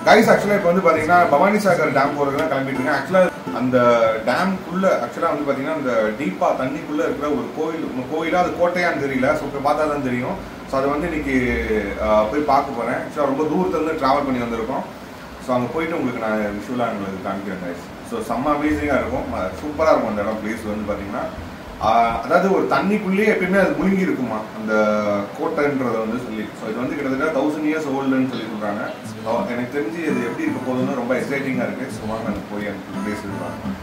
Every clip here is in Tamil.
கைஸ் ஆக்சுவலாக இப்போ வந்து பார்த்தீங்கன்னா பவானி சாகர் டேம் போகிறதுக்கு தான் கிளம்பிட்டு இருக்கேன். ஆக்சுவலாக அந்த டேம்குள்ளே ஆக்சுவலாக வந்து பார்த்தீங்கன்னா அந்த டீப்பாக தண்ணிக்குள்ளே இருக்கிற ஒரு கோயிலாக அது கோட்டையான்னு தெரியல. ஸோ இப்போ பார்த்தா தான் தெரியும். ஸோ அதை வந்து இன்னைக்கு போய் பார்க்க போகிறேன். ஆக்சுவலாக ரொம்ப தூரத்துலேருந்து ட்ராவல் பண்ணி வந்திருக்கோம். ஸோ அங்கே போயிட்டு உங்களுக்கு நான் விஷுவலாக உங்களுக்கு காமிக்கிறேன் கைஸ். ஸோ செம்ம அமேசிங்காக இருக்கும், சூப்பராக இருக்கும் அந்த இடம். பிளேஸ் வந்து பார்த்தீங்கன்னா அதாவது ஒரு தண்ணிக்குள்ளேயே எப்பயுமே அது முழுங்கி இருக்குமா அந்த கோட்டைன்றதை வந்து சொல்லி. ஸோ இது வந்து கிட்டத்தட்ட 1000 years ஓல்டுன்னு சொல்லி சொல்கிறாங்க. ஸோ எனக்கு தெரிஞ்சு இது எப்படி இருக்க போகுதுன்னு ரொம்ப எக்ஸைட்டிங்காக இருக்குது. ஸோ வாங்க அங்கே போய் எனக்கு பிளேஸ் இருக்காங்க.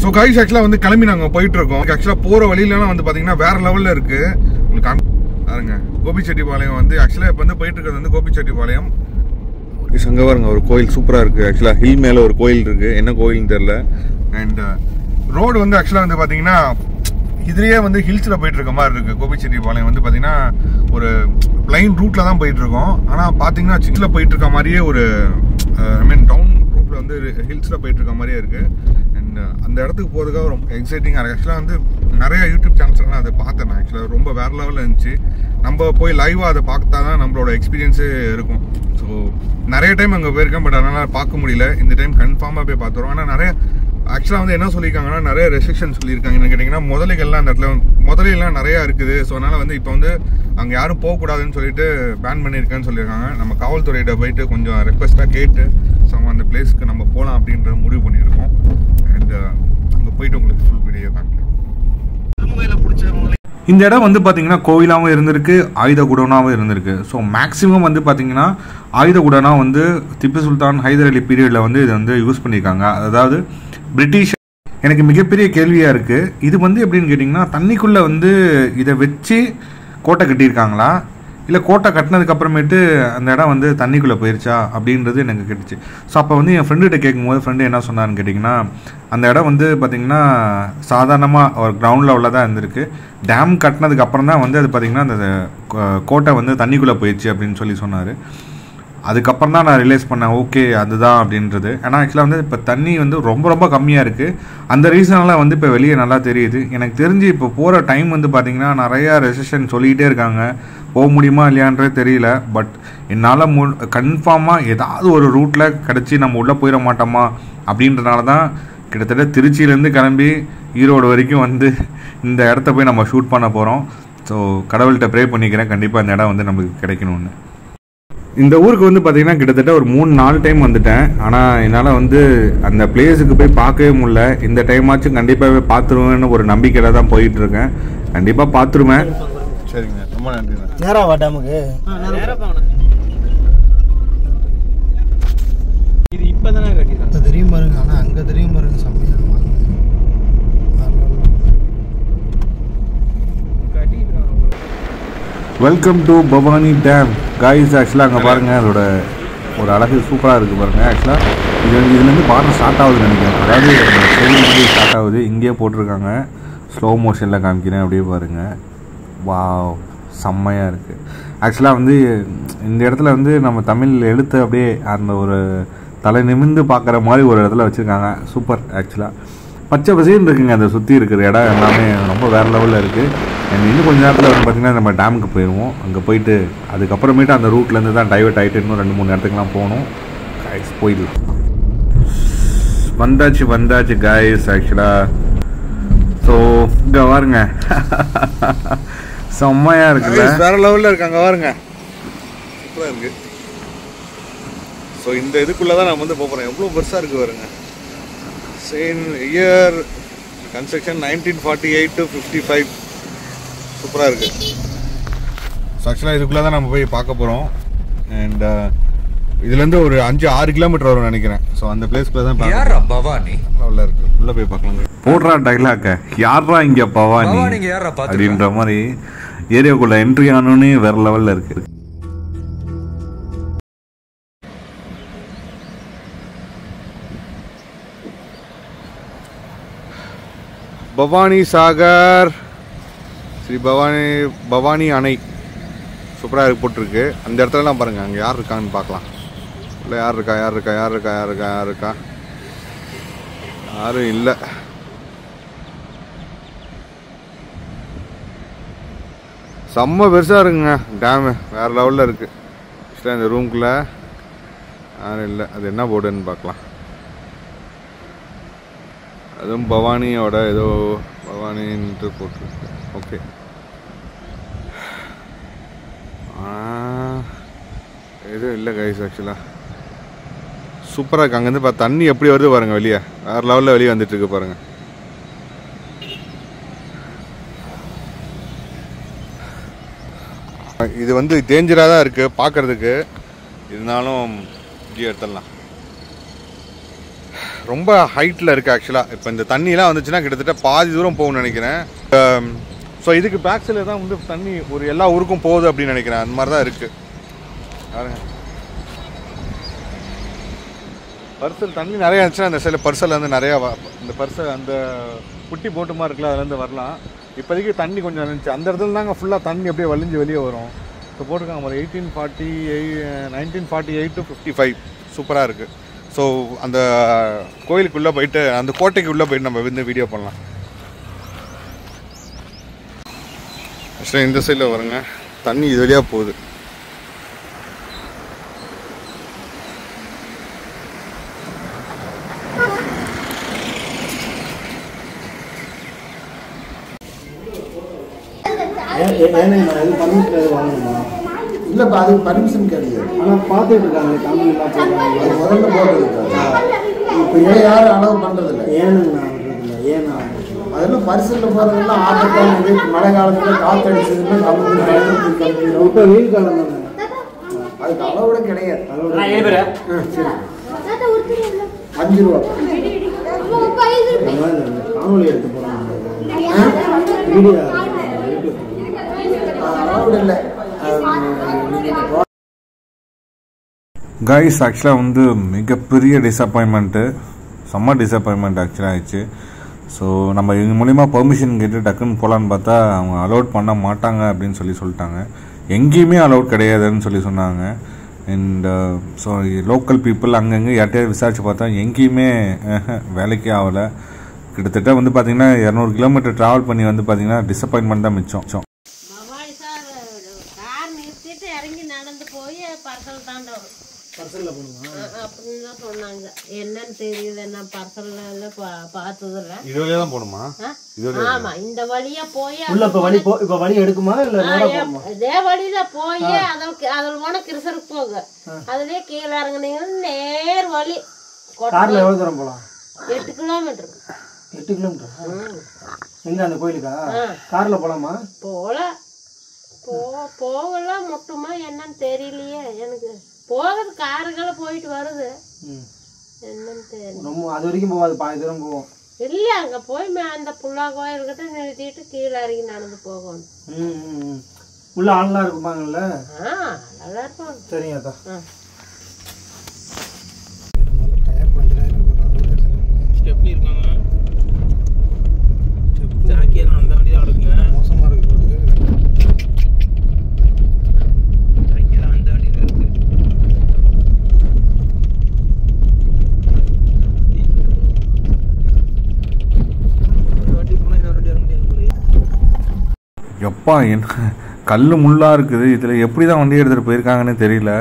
ஸோ கைஸ் ஆக்சுவலாக வந்து கிளம்பி நாங்கள் போயிட்டுருக்கோம். ஆக்சுவலாக போகிற வழியிலலாம் வந்து பார்த்தீங்கன்னா வேறு லெவலில் இருக்குது. உங்களுக்கு பாருங்க கோபிச்செட்டிப்பாளையம் வந்து ஆக்சுவலாக இப்போ வந்து போயிட்டு இருக்கிறது வந்து கோபிச்செட்டிப்பாளையம். அங்கே பாருங்க ஒரு கோயில் சூப்பராக இருக்குது. ஆக்சுவலாக ஹில் மேலே ஒரு கோயில் இருக்குது, என்ன கோயில்னு தெரில. அண்ட் ரோடு வந்து ஆக்சுவலாக வந்து பார்த்தீங்கன்னா இதுலேயே வந்து ஹில்ஸில் போயிட்டு இருக்க மாதிரி இருக்குது. கோபிச்செட்டிப்பாளையம் வந்து பார்த்தீங்கன்னா ஒரு பிளைன் ரூட்டில் தான் போயிட்டுருக்கோம். ஆனால் பார்த்தீங்கன்னா சிட்டில் போயிட்டு இருக்க மாதிரியே ஒரு ஐ மீன் டவுன் ரூட்டில் வந்து ஹில்ஸில் போயிட்டு இருக்க மாதிரியே இருக்குது. அண்ட் அந்த இடத்துக்கு போகிறதுக்காக ரொம்ப எக்ஸைட்டிங்காக இருக்குது. ஆக்சுவலாக வந்து நிறைய யூடியூப் சேனல்ஸ்லாம் அதை பார்த்தேன் நான். ஆக்சுவலாக ரொம்ப வேறு லெவலில் இருந்துச்சு. நம்ம போய் லைவாக அதை பார்த்தா தான் நம்மளோட எக்ஸ்பீரியன்ஸே இருக்கும். ஸோ நிறைய டைம் அங்கே போயிருக்கேன், பட் அதனால் பார்க்க முடியல. இந்த டைம் கன்ஃபார்மாக போய் பார்த்துருவோம். ஆனால் நிறைய ஆக்சுவலாக வந்து என்ன சொல்லியிருக்காங்கன்னா நிறைய ரெஸ்ட்ரிக்ஷன் சொல்லியிருக்காங்க. என்ன கேட்டிங்கன்னா முதலைகள்லாம் அந்த இடத்துல முதலையெல்லாம் நிறையா இருக்குது. ஸோ அதனால் வந்து இப்போ வந்து அங்கே யாரும் போகக்கூடாதுன்னு சொல்லிட்டு பேன் பண்ணியிருக்கேன்னு சொல்லியிருக்காங்க. நம்ம காவல்துறையிட்ட போயிட்டு கொஞ்சம் ரெக்வஸ்ட்டாக கேட்டு ஸோ அந்த பிளேஸ்க்கு நம்ம போகலாம் அப்படின்ற முடிவு பண்ணியிருக்கோம். அண்ட் அங்கே போயிட்டு உங்களுக்கு ஃபுல் வீடியோ காமிக்கிறேன். இந்த இடம் வந்து பார்த்தீங்கன்னா கோவிலாகவும் இருந்திருக்கு, ஆயுத குடோனாகவும் இருந்திருக்கு. ஸோ மேக்ஸிமம் வந்து பார்த்தீங்கன்னா ஆயுத குடோனா வந்து திப்பு சுல்தான் ஹைதர் அலி பீரியடில் வந்து இதை வந்து யூஸ் பண்ணியிருக்காங்க. அதாவது பிரிட்டிஷ். எனக்கு மிகப்பெரிய கேள்வியாக இருக்குது, இது வந்து எப்படின்னு கேட்டிங்கன்னா தண்ணிக்குள்ளே வந்து இதை வச்சு கோட்டை கட்டியிருக்காங்களா, இல்லை கோட்டை கட்டினதுக்கப்புறமேட்டு அந்த இடம் வந்து தண்ணிக்குள்ளே போயிருச்சா அப்படின்றது எனக்கு கேட்டுச்சு. ஸோ அப்போ வந்து என் ஃப்ரெண்டுகிட்ட கேட்கும்போது ஃப்ரெண்டு என்ன சொன்னான்னு கேட்டிங்கன்னா அந்த இடம் வந்து பார்த்திங்கன்னா சாதாரணமாக ஒரு கிரவுண்ட் லெவலில் தான் இருந்திருக்கு. டேம் கட்டினதுக்கு அப்புறம் தான் வந்து அது பார்த்திங்கன்னா அந்த கோட்டை வந்து தண்ணிக்குள்ளே போயிடுச்சு அப்படின்னு சொல்லி சொன்னார். அதுக்கப்புறம் தான் நான் ரியலைஸ் பண்ணேன் ஓகே அதுதான் அப்படின்றது. ஏன்னா ஆக்சுவலாக வந்து இப்போ தண்ணி வந்து ரொம்ப ரொம்ப கம்மியாக இருக்குது. அந்த ரீசனால் வந்து இப்போ வெளியே நல்லா தெரியுது. எனக்கு தெரிஞ்சு இப்போ போகிற டைம் வந்து பார்த்திங்கன்னா நிறையா ரெஸ்ட்ரிக்ஷன் சொல்லிகிட்டே இருக்காங்க. போக முடியுமா இல்லையான்றே தெரியல. பட் என்னால் கன்ஃபார்மாக ஏதாவது ஒரு ரூட்டில் கிடச்சி நம்ம உள்ளே போயிட மாட்டோமா அப்படின்றனால தான் கிட்டத்தட்ட திருச்சியிலேருந்து கிளம்பி ஈரோடு வரைக்கும் வந்து இந்த இடத்த போய் நம்ம ஷூட் பண்ண போகிறோம். ஸோ கடவுள்கிட்ட ப்ரே பண்ணிக்கிறேன் கண்டிப்பாக இந்த இடம் வந்து நமக்கு கிடைக்கணும்னு. இந்த ஊருக்கு வந்து பார்த்திங்கன்னா கிட்டத்தட்ட ஒரு 3-4 டைம் வந்துட்டேன். ஆனால் என்னால் வந்து அந்த பிளேஸுக்கு போய் பார்க்கவே முடியல. இந்த டைமாச்சும் கண்டிப்பாகவே பார்த்துருவேன்னு ஒரு நம்பிக்கையில் தான் போயிட்டுருக்கேன். கண்டிப்பாக பார்த்துருவேன். சரிங்க, ரொம்ப நன்றி. நேராக வா டேமுக்கு. இது இப்போ தானே கட்டிடுறாங்க தெரியும் பாருங்க. ஆனால் அங்கே தெரியும் பாருங்க செம்மையாக welcome to Bhavani dam guys. ஆக்சுவலாக அங்கே பாருங்கள் அதோட ஒரு அழகு சூப்பராக இருக்குது பாருங்கள். ஆக்சுவலாக இதுலேருந்து பாடம் ஸ்டார்ட் ஆகுதுன்னு நினைக்கிறேன். அதாவது செடி மாதிரி ஸ்டார்ட் ஆகுது. இங்கேயே போட்டிருக்காங்க, ஸ்லோ மோஷனில் காமிக்கிறேன் அப்படியே பாருங்கள். வாவ் செம்மையாக இருக்குது. ஆக்சுவலாக வந்து இந்த இடத்துல வந்து நம்ம தமிழ் எழுத்து அப்படியே அந்த ஒரு தலை நிமிர்ந்து பார்க்குற மாதிரி ஒரு இடத்துல வச்சுருக்காங்க. சூப்பர். ஆக்சுவலாக பச்சை பசேன்னு இருக்குங்க அந்த சுற்றி இருக்கிற இடம் எல்லாமே ரொம்ப வேறு லெவலில் இருக்குது. இன்னும் கொஞ்சம் நேரத்தில் வந்து பார்த்திங்கன்னா நம்ம டேமுக்கு போயிடுவோம். அங்கே போயிட்டு அதுக்கப்புறமேட்டு அந்த ரூட்லேருந்து தான் டைவர்ட் ஆகிட்டு இன்னும் 2-3 இடத்துக்குலாம் போகணும். கைஸ் போயிடலாம். வந்தாச்சு கைஸ். ஆக்சுவலாக ஸோ இங்கே பாருங்க செம்மையாக இருக்குல்ல, வேறு லெவலில் இருக்காங்க பாருங்க, சூப்பராக இருக்குது. ஸோ இந்த இதுக்குள்ளே தான் நான் வந்து போகிறேன். எவ்வளோ பெருசாக இருக்குது பாருங்க. Same year construction 1948 to 55. சூப்பராக இருக்குது. ஸோ ஆக்சுவலாக இதுக்குள்ளே தான் நம்ம போய் பார்க்க போகிறோம். அண்ட் இதுலேருந்து ஒரு 5-6 கிலோமீட்டர் வரும்னு நினைக்கிறேன். ஸோ அந்த பிளேஸ்க்குள்ளே தான் பவானி உள்ள இருக்குது. உள்ளே போய் பார்க்கலாங்க. போடுறா டைலாக்க யாரா இங்கே பவானி அப்படின்ற மாதிரி ஏரியாக்குள்ளே என்ட்ரி ஆனோன்னே வேறு லெவலில் இருக்குது. பவானி சாகர் ஸ்ரீ பவானி அணை சூப்பராக போட்டிருக்கு. அந்த இடத்துலலாம் பாருங்கள் அங்கே யார் இருக்காங்கன்னு பார்க்கலாம். இல்லை யார் இருக்கா யாரும் இல்லை. செம்ம பெருசாக இருக்குங்க டேமு, வேறு லெவலில் இருக்குது. ஆக்சுவலாக இந்த ரூம்குள்ளே யாரும் இல்லை. அது என்ன போர்டுன்னு பார்க்கலாம். அதுவும் பவானியோட ஏதோ பவானின்ட்டு போட்டிருக்கு. ஓகே, எதுவும் இல்லை கைஸ். ஆக்சுவலாக சூப்பராக இருக்குது. அங்கேருந்து தண்ணி எப்படி வருது பாருங்கள், வெளியே வேறு லெவலில் வெளியே வந்துட்டுருக்கு பாருங்கள். இது வந்து டேஞ்சராக தான் இருக்குது பார்க்குறதுக்கு, இருந்தாலும் இங்கே எடுத்துடலாம். ரொம்ப ஹைட்டில் இருக்குது ஆக்சுவலாக. இப்போ இந்த தண்ணியெலாம் வந்துச்சுன்னா கிட்டத்தட்ட பாதி தூரம் போகும்னு நினைக்கிறேன். ஸோ இதுக்கு பேக் சைடில் தான் வந்து தண்ணி ஒரு எல்லா ஊருக்கும் போகுது அப்படின்னு நினைக்கிறேன். அந்த மாதிரி தான் இருக்குது. பாருங்க, பர்சல் தண்ணி நிறையா இருந்துச்சுன்னா அந்த சைடில் பர்சல் வந்து நிறையா இந்த பர்சல் அந்த குட்டி போட்டு மாதிரி இருக்குல்ல, அதுலேருந்து வரலாம். இப்போதைக்கு தண்ணி கொஞ்சம் இருந்துச்சு. அந்த இடத்துல தாங்க ஃபுல்லாக தண்ணி அப்படியே வலிஞ்சு வெளியே வரும். இப்போ போட்டிருக்காங்க ஒரு 1948 to 55. சூப்பராக இருக்குது. ஸோ அந்த கோயிலுக்குள்ளே போயிட்டு அந்த கோட்டைக்குள்ளே போயிட்டு நம்ம வந்து வீடியோ பண்ணலாம். ஆக்சுவலாக இந்த சைடில் வருங்க, தண்ணி இது வழியாக போகுது. இல்லைப்பா, அதுக்கு பர்மிஷன் கிடையாது. ஆனால் பார்த்துட்டு இருக்காங்க, கம்பெனிலாம் போடுறாங்க. அது முதல்ல போட்டுருக்காங்க. இப்போ யாரும் அலோவ் பண்ணுறதில்ல. ஏனுங்கண்ணா பண்ணுறதில்ல. ஏன்னா அதெல்லாம் பரிசலில் போகிறதெல்லாம் ஆட்டக்காலம் மழை காலத்தில் காற்றடிச்சதுன்னா கம்பெனி இப்போ வெயில் காலம் தானே, அதுக்கு அளவோட கிடையாது. அளவோட சரி 5 ரூபா காணொலி எடுத்து போகிறாங்க. வீடியோ அளவோட இல்லை கைஸ். ஆக்சுவலாக வந்து மிகப்பெரிய டிசப்பாயின்மெண்ட்டு, செம்ம டிசப்பாயின்மெண்ட் ஆக்சுவலாக ஆயிடுச்சு. ஸோ நம்ம இவங்க மூலிமா பெர்மிஷன் கேட்டு டக்குன்னு போகலான்னு பார்த்தா அவங்க அலோட் பண்ண மாட்டாங்க அப்படின்னு சொல்லிட்டாங்க. எங்கேயுமே அலோட் கிடையாதுன்னு சொன்னாங்க. அண்ட் ஸோ லோக்கல் பீப்புள் அங்கங்கே யார்ட்டையாவது விசாரித்து பார்த்தா எங்கேயுமே வேலைக்கே ஆகலை. கிட்டத்தட்ட வந்து பார்த்திங்கன்னா 200 கிலோமீட்டர் ட்ராவல் பண்ணி வந்து பார்த்திங்கன்னா டிசப்பாயின்மெண்ட் தான் மிச்சம். அப்படின்னு சொன்னாங்க. என்னன்னு தெரியுது, என்ன பர்சல்ல பார்த்ததில்ல. இது வழியா தான் போணுமா? ஆமா, இந்த வழியா போய் இப்ப வழி எடுக்குமா இல்ல இதே வழியில போய் அதில் போன கிருசருக்கு போக அதுலயே கீழே இறங்குனீங்கன்னா நேர் வழி. கார்ல எவ்வளவு தூரம் போலாம்? 8 கிலோமீட்டர். 8 கிலோமீட்டர் எங்க அந்த கோயிலுக்கா? கார்ல போலாமா? போகலாம் முட்டுமா என்னன்னு தெரியலையே எனக்கு. போகுது, காருகளை போயிட்டு வருது. என்னன்னு தெரியல. அது வரைக்கும் போகாது, பாதி தூரம் போவோம். இல்ல, அங்க போய் அந்த புல்லா கோயில்கிட்ட நிறுத்திட்டு கீழே இறங்கி நடந்து போகணும். உள்ள ஆள்லாம் இருக்குமாங்கல்ல? நல்லா இருப்பாங்க. சரிங்க அக்கா. ஸ்டெப்னி இருக்காங்க. ஜாக்கியெல்லாம் அந்த வண்டியில இருக்குங்க. மோசமா இருக்கு ரோடு. ஜாக்கியெல்லாம் அந்த வண்டியில இருக்கு. வண்டி போனா இந்த வண்டி இறங்க முடியாது. எப்பா என்ன கல் முள்ளாக இருக்குது. இதில் எப்படி தான் வண்டி எடுத்துகிட்டு போயிருக்காங்கன்னு தெரியல.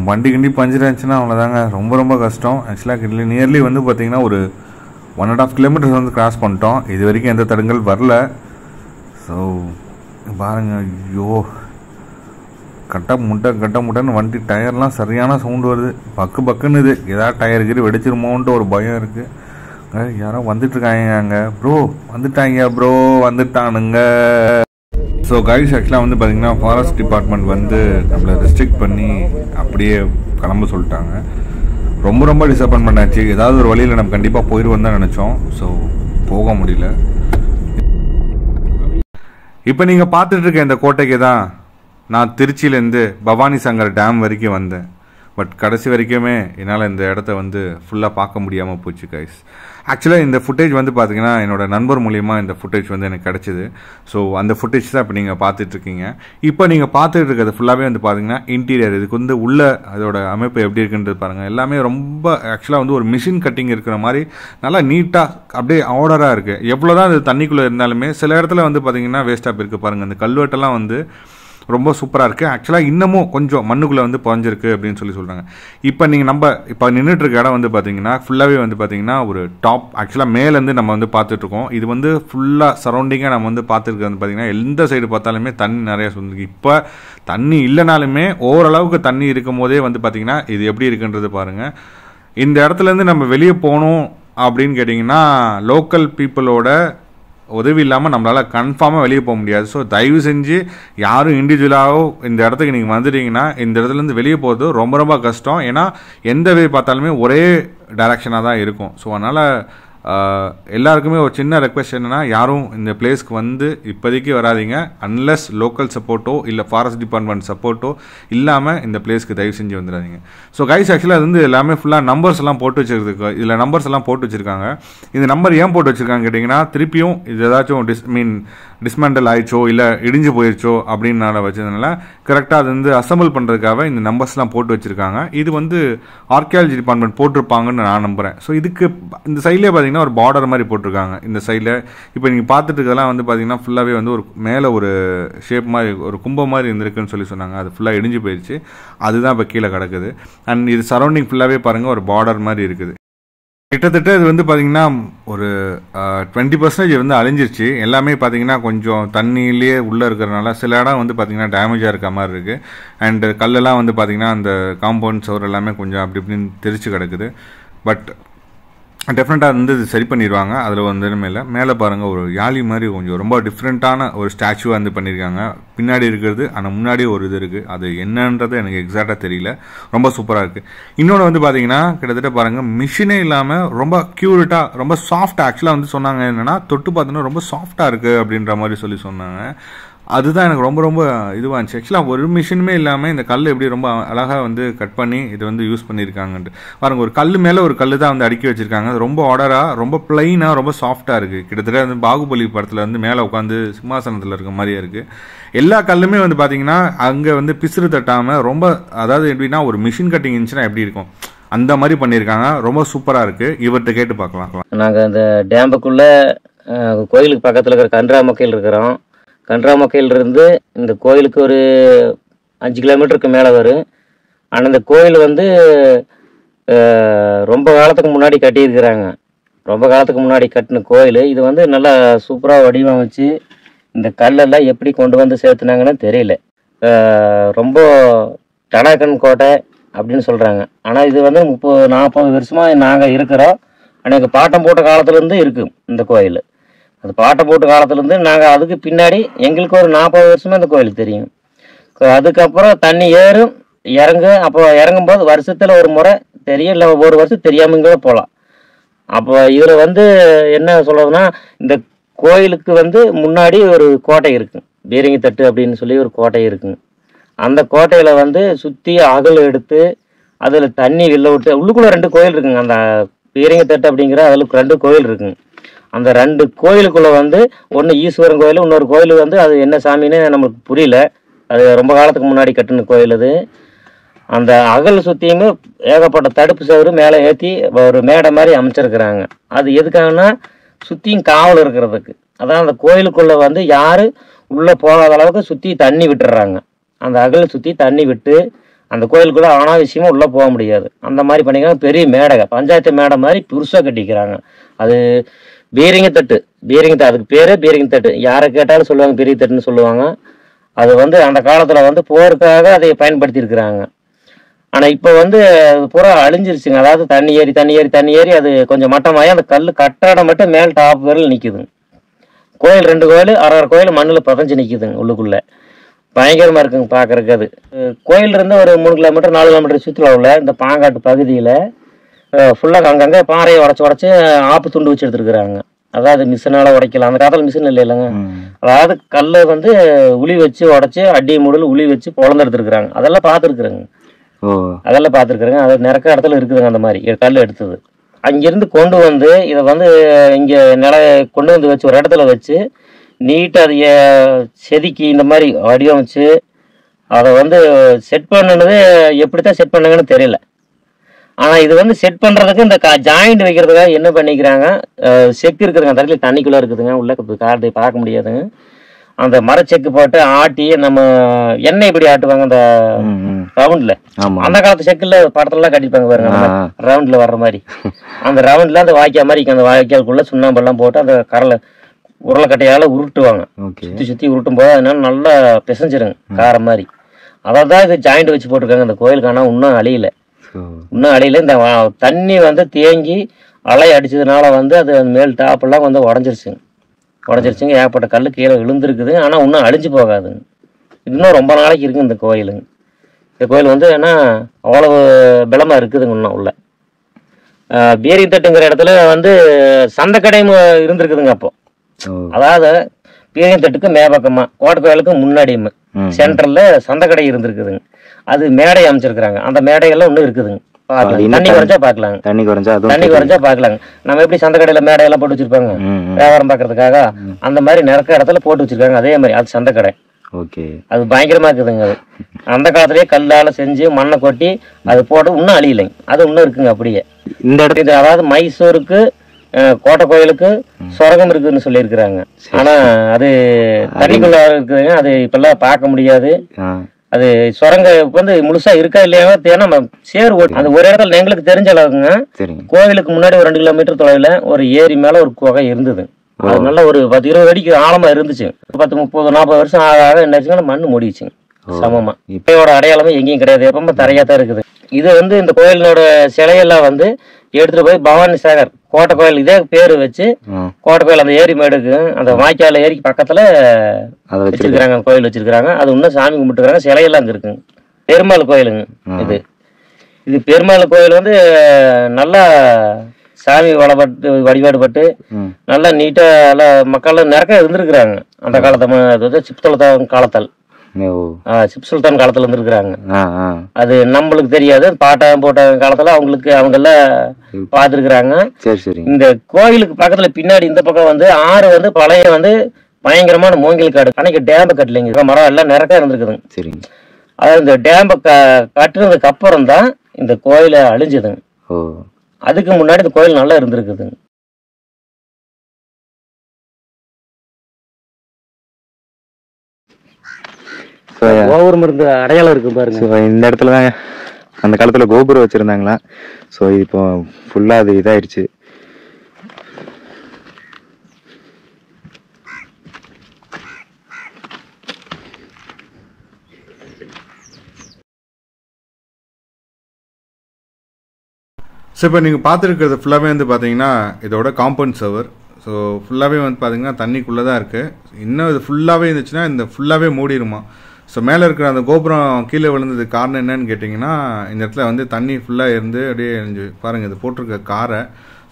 வண்டி கிண்டி பஞ்சர் ஆச்சுன்னா அவ்வளோதாங்க, ரொம்ப ரொம்ப கஷ்டம். ஆக்சுவலாக நியர்லி வந்து பார்த்திங்கன்னா ஒரு 1.5 கிலோமீட்டர்ஸ் வந்து கிராஸ் பண்ணிட்டோம். இது வரைக்கும் எந்த தடங்கள் வரல. ஸோ பாருங்க, ஐயோ கட்ட முட்டைன்னு வண்டி டயர்லாம் சரியான சவுண்டு வருது. பக்குன்னு இது ஏதாவது டயர் கீரி வெடிச்சிருமோன்ட்டு ஒரு பயம் இருக்குது. யாரோ வந்துட்டுருக்காங்க அங்கே. ப்ரோ வந்துட்டாங்க, ப்ரோ வந்துட்டானுங்க. ஸோ கைஸ், ஆக்சுவலாக வந்து பார்த்திங்கன்னா ஃபாரஸ்ட் டிபார்ட்மெண்ட் வந்து நம்மளை ரெஸ்ட்ரிக்ட் பண்ணி அப்படியே கிளம்ப சொல்லிட்டாங்க. ரொம்ப ரொம்ப டிசப்பாயின்மெண்ட் ஆச்சு. ஏதாவது ஒரு வழியில் நம்ம கண்டிப்பாக போயிடுவோம் தான் நினச்சோம். ஸோ போக முடியல. இப்போ நீங்கள் பார்த்துட்டு இருக்க இந்த கோட்டைக்கு தான் நான் திருச்சியிலேருந்து பவானி சாகர் டேம் வரைக்கும் வந்தேன். பட் கடைசி வரைக்குமே என்னால் இந்த இடத்த வந்து ஃபுல்லாக பார்க்க முடியாமல் போச்சு கைஸ். ஆக்சுவலாக இந்த ஃபுட்டேஜ் வந்து பார்த்தீங்கன்னா என்னோட நண்பர் மூலிமா இந்த ஃபுட்டேஜ் வந்து எனக்கு கிடச்சிது. ஸோ அந்த ஃபுட்டேஜ் தான் இப்போ நீங்கள் பார்த்துட்ருக்கீங்க. இப்போ நீங்கள் பார்த்துட்டு இருக்கிறது ஃபுல்லாகவே வந்து பார்த்தீங்கன்னா இன்டீரியர். இதுக்கு வந்து உள்ள அதோட அமைப்பு எப்படி இருக்குன்றது பாருங்கள். எல்லாமே ரொம்ப ஆக்சுவலாக வந்து ஒரு மிஷின் கட்டிங் இருக்கிற மாதிரி நல்லா நீட்டாக அப்படியே ஆர்டராக இருக்குது. எவ்வளோ தான் அது தண்ணிக்குள்ளே இருந்தாலுமே சில இடத்துல வந்து பார்த்தீங்கன்னா வேஸ்ட்டாக போயிருக்கு பாருங்கள். அந்த கல்வெட்டெல்லாம் வந்து ரொம்ப சூப்பராக இருக்குது. ஆக்சுவலாக இன்னமும் கொஞ்சம் மண்ணுக்குள்ளே வந்து புதஞ்சிருக்கு அப்படின்னு சொல்கிறாங்க. இப்போ நீங்கள் இப்போ நின்றுட்டு இருக்க இடம் வந்து பார்த்தீங்கன்னா ஃபுல்லாகவே வந்து பார்த்தீங்கன்னா ஒரு டாப் ஆக்சுவலாக மேலேருந்து நம்ம வந்து பார்த்துட்ருக்கோம். இது வந்து ஃபுல்லாக சரௌண்டிங்காக நம்ம வந்து பார்த்துருக்கிறது வந்து பார்த்தீங்கன்னா எந்த சைடு பார்த்தாலுமே தண்ணி நிறையா சொல்லிருக்கு. இப்போ தண்ணி இல்லைனாலுமே ஓரளவுக்கு தண்ணி இருக்கும் போதே வந்து பார்த்தீங்கன்னா இது எப்படி இருக்குன்றது பாருங்கள். இந்த இடத்துலேருந்து நம்ம வெளியே போகணும் அப்படின்னு கேட்டிங்கன்னா லோக்கல் பீப்புளோட உதவி இல்லாமல் நம்மளால் கன்ஃபார்மாக வெளியே போக முடியாது. ஸோ தயவு செஞ்சு யாரும் இண்டிவிஜுவலாகவோ இந்த இடத்துக்கு நீங்கள் வந்துட்டீங்கன்னா இந்த இடத்துலேருந்து வெளியே போகிறது ரொம்ப ரொம்ப கஷ்டம். ஏன்னா எந்த வே பார்த்தாலுமே ஒரே டைரக்ஷனாக தான் இருக்கும். ஸோ அதனால் எல்லாருக்குமே ஒரு சின்ன ரெக்வெஸ்ட் என்னென்னா யாரும் இந்த பிளேஸ்க்கு வந்து இப்போதைக்கு வராதிங்க. அன்லெஸ் லோக்கல் சப்போர்ட்டோ இல்லை ஃபாரஸ்ட் டிபார்ட்மெண்ட் சப்போர்ட்டோ இல்லாமல் இந்த பிளேஸ்க்கு தயவு செஞ்சு வந்துடாதீங்க. ஸோ கைஸ் ஆக்சுவலாக அது வந்து எல்லாமே ஃபுல்லாக நம்பர்ஸ் எல்லாம் போட்டு வச்சுருக்கு. இதில் நம்பர்ஸ் எல்லாம் போட்டு வச்சுருக்காங்க. இந்த நம்பர் ஏன் போட்டு வச்சுருக்காங்க கேட்டிங்கன்னா திருப்பியும் இது ஏதாச்சும் டிஸ்மேண்டல் ஆயிடுச்சோ இல்லை இடிஞ்சு போயிடுச்சோ அப்படின்னால வச்சதுனால கரெக்டாக அது வந்து அசம்பிள் பண்ணுறதுக்காக இந்த நம்பர்ஸ்லாம் போட்டு வச்சுருக்காங்க. இது வந்து ஆர்கியாலஜி டிபார்ட்மெண்ட் போட்டிருப்பாங்கன்னு நான் நம்புகிறேன். ஸோ இதுக்கு இந்த சைட்லேயே பார்த்தீங்கன்னா ஒரு பார்டர் மாதிரி போட்டிருக்காங்க. இந்த சைடில் இப்போ நீங்கள் பார்த்துட்டு இருக்கிறதெல்லாம் வந்து பார்த்தீங்கன்னா ஃபுல்லாகவே வந்து ஒரு மேலே ஒரு ஷேப் மாதிரி ஒரு கும்பம் மாதிரி இருந்திருக்குன்னு சொன்னாங்க. அது ஃபுல்லாக இடிஞ்சு போயிடுச்சு. அதுதான் இப்போ கீழே கிடக்குது. அண்ட் இது சரௌண்டிங் ஃபுல்லாகவே பாருங்கள் ஒரு பார்டர் மாதிரி இருக்குது. கிட்டத்தட்ட இது வந்து பார்த்தீங்கன்னா ஒரு 20% வந்து அழிஞ்சிருச்சு. எல்லாமே பார்த்தீங்கன்னா கொஞ்சம் தண்ணியிலேயே உள்ளே இருக்கிறனால சில இடம் வந்து பார்த்தீங்கன்னா டேமேஜாக இருக்க மாதிரி இருக்குது. அண்டு கல்லெல்லாம் வந்து பார்த்தீங்கன்னா அந்த காம்பவுண்ட் சவர் எல்லாமே கொஞ்சம் அப்படி இப்படின்னு தெரிச்சு கிடக்குது. பட் டெஃபினட்டாக வந்து இது சரி பண்ணிடுவாங்க. அதில் வந்து மேலே பாருங்கள் ஒரு யாழி மாதிரி கொஞ்சம் ரொம்ப டிஃப்ரெண்ட்டான ஒரு ஸ்டாச்சுவாக வந்து பண்ணியிருக்காங்க. பின்னாடி இருக்கிறது ஆனால் முன்னாடி ஒரு இது இருக்குது. அது என்னன்றது எனக்கு எக்ஸாக்டாக தெரியல. ரொம்ப சூப்பராக இருக்குது. இன்னொன்று வந்து பார்த்தீங்கன்னா கிட்டத்தட்ட பாருங்கள் மிஷினே இல்லாமல் ரொம்ப க்யூரிட்டாக ரொம்ப சாஃப்டாக ஆக்சுவலாக வந்து சொன்னாங்க. என்னென்னா தொட்டு பார்த்தோன்னா ரொம்ப சாஃப்டாக இருக்குது அப்படின்ற மாதிரி சொன்னாங்க. அதுதான் எனக்கு ரொம்ப ரொம்ப இதுவாக இருந்துச்சு. ஆக்சுவலாக ஒரு மிஷினுமே இல்லாமல் இந்த கல் எப்படி ரொம்ப அழகாக வந்து கட் பண்ணி இது வந்து யூஸ் பண்ணியிருக்காங்கன்ட்டு பாருங்கள். ஒரு கல் மேலே ஒரு கல் தான் வந்து அடுக்கி வச்சுருக்காங்க. அது ரொம்ப ஆர்டராக ரொம்ப பிளைனாக ரொம்ப சாஃப்டாக இருக்குது. கிட்டத்தட்ட வந்து பாகுபலி படத்தில் வந்து மேலே உட்காந்து சிம்மாசனத்தில் இருக்க மாதிரியே இருக்குது. எல்லா கல்லுமே வந்து பார்த்தீங்கன்னா அங்கே வந்து பிசுறு தட்டாமல் ரொம்ப அதாவது எப்படின்னா ஒரு மிஷின் கட்டிங் இருந்துச்சுன்னா எப்படி இருக்கும் அந்த மாதிரி பண்ணியிருக்காங்க. ரொம்ப சூப்பராக இருக்குது. இவர்கிட்ட கேட்டு பார்க்கலாம். நாங்கள் அந்த டேம்புக்குள்ளே கோயிலுக்கு பக்கத்தில் இருக்கிற கன்றாமக்கையில் இருக்கிறோம். கன்றாமக்கையிலிருந்து இந்த கோயிலுக்கு ஒரு 5 கிலோமீட்டருக்கு மேலே வரும். ஆனால் இந்த கோயில் வந்து ரொம்ப காலத்துக்கு முன்னாடி கட்டியிருக்கிறாங்க. ரொம்ப காலத்துக்கு முன்னாடி கட்டின கோயில். இது வந்து நல்லா சூப்பராக வடிவமைச்சு இந்த கல்லெல்லாம் எப்படி கொண்டு வந்து சேர்த்துனாங்கன்னு தெரியல. ரொம்ப டனாக்கன் கோட்டை அப்படின்னு சொல்கிறாங்க. ஆனால் இது வந்து 30-40 வருஷமாக நாங்கள் இருக்கிறோம். ஆனால் எங்கள் பாட்டம் போட்ட காலத்துலேருந்து இருக்குது இந்த கோயில். அது பாட்டை போட்டு காலத்துலேருந்து நாங்கள் அதுக்கு பின்னாடி எங்களுக்கு ஒரு 40 வருஷமாக இந்த கோயிலுக்கு தெரியும். அதுக்கப்புறம் தண்ணி ஏறும் இறங்கும். அப்போ இறங்கும்போது வருஷத்தில் ஒரு முறை தெரியும், இல்லை ஒரு வருஷம் தெரியாமல் கூட போகலாம். அப்போ இதில் வந்து என்ன சொல்கிறதுனா இந்த கோயிலுக்கு வந்து முன்னாடி ஒரு கோட்டை இருக்குங்க, பீரங்கித்தட்டு அப்படின்னு சொல்லி ஒரு கோட்டை இருக்குங்க. அந்த கோட்டையில் வந்து சுற்றி அகல் எடுத்து அதில் தண்ணி வெளில விட்டு உள்ளுக்குள்ளே 2 கோயில் இருக்குங்க. அந்த பீரங்கித்தட்டு அப்படிங்கிற அதில் 2 கோயில் இருக்குங்க. அந்த 2 கோயிலுக்குள்ளே வந்து ஒன்று ஈஸ்வரன் கோயில், இன்னொரு கோயில் வந்து அது என்ன சாமின்னு நம்மளுக்கு புரியல. அது ரொம்ப காலத்துக்கு முன்னாடி கட்டின கோயில். அது அந்த அகல் சுற்றியுமே ஏகப்பட்ட தடுப்பு சவுறு மேலே ஏற்றி ஒரு மேடை மாதிரி அமைச்சிருக்கிறாங்க. அது எதுக்காகனா சுற்றியும் காவல் இருக்கிறதுக்கு. அதான் அந்த கோயிலுக்குள்ளே வந்து யாரும் உள்ளே போகாத அளவுக்கு சுற்றி தண்ணி விட்டுறாங்க. அந்த அகல் சுற்றி தண்ணி விட்டு அந்த கோயிலுக்குள்ளே அனாவசியமாக உள்ளே போக முடியாது. அந்த மாதிரி பண்ணிக்கிறாங்க. பெரிய மேடை, பஞ்சாயத்து மேடை மாதிரி புதுசாக கட்டிக்கிறாங்க. அது பீரங்கித்தட்டு அதுக்கு பேரே பீரங்கித்தட்டு. யாரை கேட்டாலும் சொல்லுவாங்க பீரங்கித்தட்டுன்னு சொல்லுவாங்க. அது வந்து அந்த காலத்தில் வந்து போருக்காக அதை பயன்படுத்தியிருக்கிறாங்க. ஆனால் இப்போ வந்து அது பூரா அழிஞ்சிருச்சுங்க. அதாவது தண்ணி ஏறி அது கொஞ்சம் மட்டமாகி அந்த கல் கட்டடம் மட்டும் மேல் டாப் வரையில் நிற்குதுங்க. கோயில் 2 கோயில் அரை கோயில் மண்ணில் பதஞ்சு நிற்குதுங்க உள்ளுக்குள்ளே. பயங்கரமாக இருக்குங்க பார்க்குறக்கு. அது கோயிலிருந்து ஒரு 3 கிலோமீட்டர் 4 கிலோமீட்டர் சுற்றுலா உள்ள இந்த பாங்காட்டு பகுதியில் ஃபுல்லாக அங்கங்கே பாறையை உடச்சி ஆப்பு துண்டு வச்சு எடுத்துருக்குறாங்க. அதாவது மிஷினால் உடைக்கலாம். அந்த காலத்தில் மிஷின் இல்லைங்க. அதாவது கல்லை வந்து உளி வச்சு உடச்சி அடி மூடல் உளி வச்சு பொழந்து எடுத்துருக்குறாங்க. அதெல்லாம் பார்த்துருக்குறேங்க. அதெல்லாம் பார்த்துருக்குறேங்க. அது நிறைய இடத்துல இருக்குதுங்க அந்த மாதிரி கல் எடுத்தது. அங்கேருந்து கொண்டு வந்து இதை வந்து இங்கே கொண்டு வந்து வச்சு ஒரு இடத்துல வச்சு நீட்டாக அதை செதுக்கி இந்த மாதிரி வடிவமைச்சு அதை வந்து செட் பண்ணினது எப்படி தான் செட் பண்ணாங்கன்னு தெரியல. ஆனால் இது வந்து செட் பண்ணுறதுக்கு இந்த ஜாயிண்ட் வைக்கிறதுக்காக என்ன பண்ணிக்கிறாங்க, செக்கு இருக்குதுங்க, அந்த இடத்துல தண்ணிக்குள்ளே இருக்குதுங்க, உள்ள கார்டு பார்க்க முடியாதுங்க. அந்த மரச்செக்கு போட்டு ஆட்டி நம்ம எண்ணெய் இப்படி ஆட்டுவாங்க அந்த ரவுண்ட்ல, அந்த காலத்து செக்குல படத்துலலாம் கட்டிப்பாங்க பாருங்க, ரவுண்ட்ல வர்ற மாதிரி. அந்த ரவுண்ட்ல அந்த வாய்க்கா மாதிரி அந்த வாய்க்காலுக்குள்ள சுண்ணாம்பெல்லாம் போட்டு அந்த கரலை உருளைக்கட்டையால உருட்டுவாங்க. சுற்றி சுற்றி உருட்டும் போது அதனால நல்லா பிசைஞ்சிருங்க காரம் மாதிரி. அதான் இது ஜாயிண்ட் வச்சு போட்டிருக்காங்க அந்த கோயிலுக்கு. ஆனால் இன்னும் அழியல, இன்னும் அழியல. இந்த தண்ணி வந்து தேங்கி அலை அடிச்சதுனால வந்து அது மேல் டாப்பெல்லாம் வந்து உடஞ்சிருச்சுங்க. ஏகப்பட்ட கல் கீழே விழுந்துருக்குது. ஆனால் இன்னும் அழிஞ்சு போகாதுங்க. இன்னும் ரொம்ப நாளைக்கு இருக்குங்க இந்த கோயிலுங்க. இந்த கோயில் வந்து ஏன்னா அவ்வளவு பலமாக இருக்குதுங்க. இன்னும் உள்ள பீரியத்தட்டுங்கிற இடத்துல வந்து சந்தைக்கடையும் இருந்திருக்குதுங்க. அப்போ அதாவது பீரியத்தட்டுக்கு மேபக்கமாக கோட்டை கோயிலுக்கு முன்னாடியுமே சென்டர்ல சந்தைக்கடை இருந்திருக்குதுங்க. அது மேடை அமைச்சிருக்கிறாங்க. அந்த மேடையெல்லாம் இன்னும் இருக்குதுங்க. தண்ணி குறைஞ்சா பாக்கலாங்க, தண்ணி குறைஞ்சா பாக்கலாங்க. நம்ம எப்படி சந்தைக்கடையில மேடையெல்லாம் போட்டு வச்சிருப்பாங்க வியாபாரம் பாக்குறதுக்காக, அந்த மாதிரி நிறைய இடத்துல போட்டு வச்சிருக்காங்க. அதே மாதிரி அது சந்தைக்கடை. அது பயங்கரமா இருக்குதுங்க. அது அந்த காலத்திலேயே கல்லால செஞ்சு மண்ணை கொட்டி அது போட்டு இன்னும் அழியலைங்க. அது இன்னும் இருக்குங்க அப்படியே இந்த இடத்துல. அதாவது மைசூருக்கு கோட்டை கோயிலுக்கு சொரகம் இருக்குதுன்னு சொல்லியிருக்கிறாங்க. ஆனா அது தண்ணிக்குள்ள இருக்குதுங்க. அது இப்பெல்லாம் பார்க்க முடியாது. அது சுரங்க வந்து முழுசா இருக்கா இல்லையா நம்ம சேர் ஓட்டு அந்த ஒரு இடத்துல எங்களுக்கு தெரிஞ்ச அளவுக்குங்க. கோவிலுக்கு முன்னாடி ஒரு 2 கிலோமீட்டர் தொலைவில் ஒரு ஏரி மேல ஒரு குகை இருந்தது. அது நல்ல ஒரு 10-20 அடிக்கு ஆழமா இருந்துச்சு. 10-30-40 வருஷம் ஆக என்ன மண்ணு மூடிச்சுங்க சமமா. இப்போட அடையாளமே எங்கேயும் கிடையாது, எப்பவுமே தரையா தான் இருக்குது. இது வந்து இந்த கோயிலோட சிலையெல்லாம் வந்து எடுத்துட்டு போய் பவானி சாகர் கோட்டை கோயில் இதே பேரு வச்சு கோட்டை கோயில் அந்த ஏரி மேடுக்கு அந்த வாய்க்கால ஏரிக்கு பக்கத்துல வச்சிருக்கிறாங்க, கோயில் வச்சிருக்கிறாங்க. அது இன்னும் சாமி கும்பிட்டுக்கிறாங்க. சிலையெல்லாம் அங்க இருக்குங்க. பெருமாள் கோயிலுங்க இது. இது பெருமாள் கோயில் வந்து நல்லா சாமி வழிபாடுபட்டு நல்லா நீட்டா நல்லா மக்கள் நிறைய இருந்திருக்கிறாங்க. அந்த காலத்தை சிப்சுல்தான் காலத்தால் சிப் சுல்தான் காலத்துல இருந்திருக்கிறாங்க. அது நம்மளுக்கு தெரியாது. பாட்டம் போட்ட காலத்துல அவங்க எல்லாம் பாத்துருக்குறாங்க. இந்த கோயிலுக்கு பக்கத்துல பின்னாடி இந்த பக்கம் வந்து ஆறு வந்து பழைய வந்து பயங்கரமான மூங்கில் காடு. அன்னைக்கு டேம்ப கட்டலைங்க, மரம் எல்லாம் நிறைய இருந்திருக்குதுங்க. அதாவது இந்த டேம்ப கட்டுனதுக்கு அப்புறம் தான் இந்த கோயில அழிஞ்சதுங்க. அதுக்கு முன்னாடி இந்த கோயில் நல்லா இருந்திருக்குதுங்க. கோபுரம் இருந்த அடையாளம் இருக்கு பாருங்க. இந்த இடத்துல தான் அந்த காலத்துல கோபுரம் வச்சிருந்தாங்களா. ஸோ இப்போ ஃபுல்லா அது இதாயிடுச்சு. ஸோ இப்போ நீங்கள் பார்த்துருக்கிறது ஃபுல்லாகவே வந்து பார்த்தீங்கன்னா இதோட காம்பவுண்ட் சவர். ஸோ ஃபுல்லாகவே வந்து பார்த்தீங்கன்னா தண்ணிக்குள்ளே தான் இருக்குது. இன்னும் இது ஃபுல்லாகவே இருந்துச்சுன்னா இந்த ஃபுல்லாகவே மூடிடுமா. ஸோ மேலே இருக்கிற அந்த கோபுரம் கீழே விழுந்ததுக்கு காரணம் என்னன்னு கேட்டிங்கன்னா, இந்த இடத்துல வந்து தண்ணி ஃபுல்லாக இருந்து அப்படியே பாருங்கள் இது போட்டிருக்க காரை.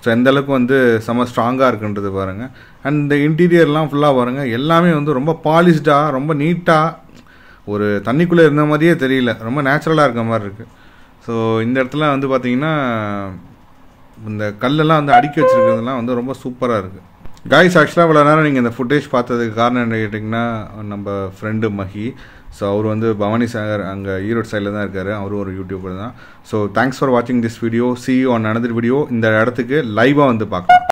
ஸோ எந்தளவுக்கு வந்து செம்ம ஸ்ட்ராங்காக இருக்குன்றது பாருங்கள். அண்ட் இந்த இன்டீரியர்லாம் ஃபுல்லாக பாருங்கள், எல்லாமே வந்து ரொம்ப பாலிஷ்டாக ரொம்ப நீட்டாக ஒரு தண்ணிக்குள்ளே இருந்த மாதிரியே தெரியல, ரொம்ப நேச்சுரலாக இருக்க மாதிரி இருக்குது. ஸோ இந்த இடத்துல வந்து பார்த்திங்கன்னா இந்த கல்லெல்லாம் வந்து அடுக்கி வச்சுருக்கிறதுலாம் வந்து ரொம்ப சூப்பராக இருக்குது. காய்ஸ் ஆக்சுவலாக இவ்வளோ நேரம் நீங்கள் இந்த ஃபுட்டேஜ் பார்த்ததுக்கு காரணம் என்ன கேட்டிங்கன்னா, நம்ம ஃப்ரெண்டு மஹி. ஸோ அவர் வந்து பவானி சாகர் அங்கே ஈரோடு சைடில் தான் இருக்கார். அவரும் ஒரு யூடியூபர் தான். ஸோ தேங்க்ஸ் ஃபார் வாட்சிங் this video. see you on another video. இந்த இடத்துக்கு லைவாக வந்து பார்க்கலாம்.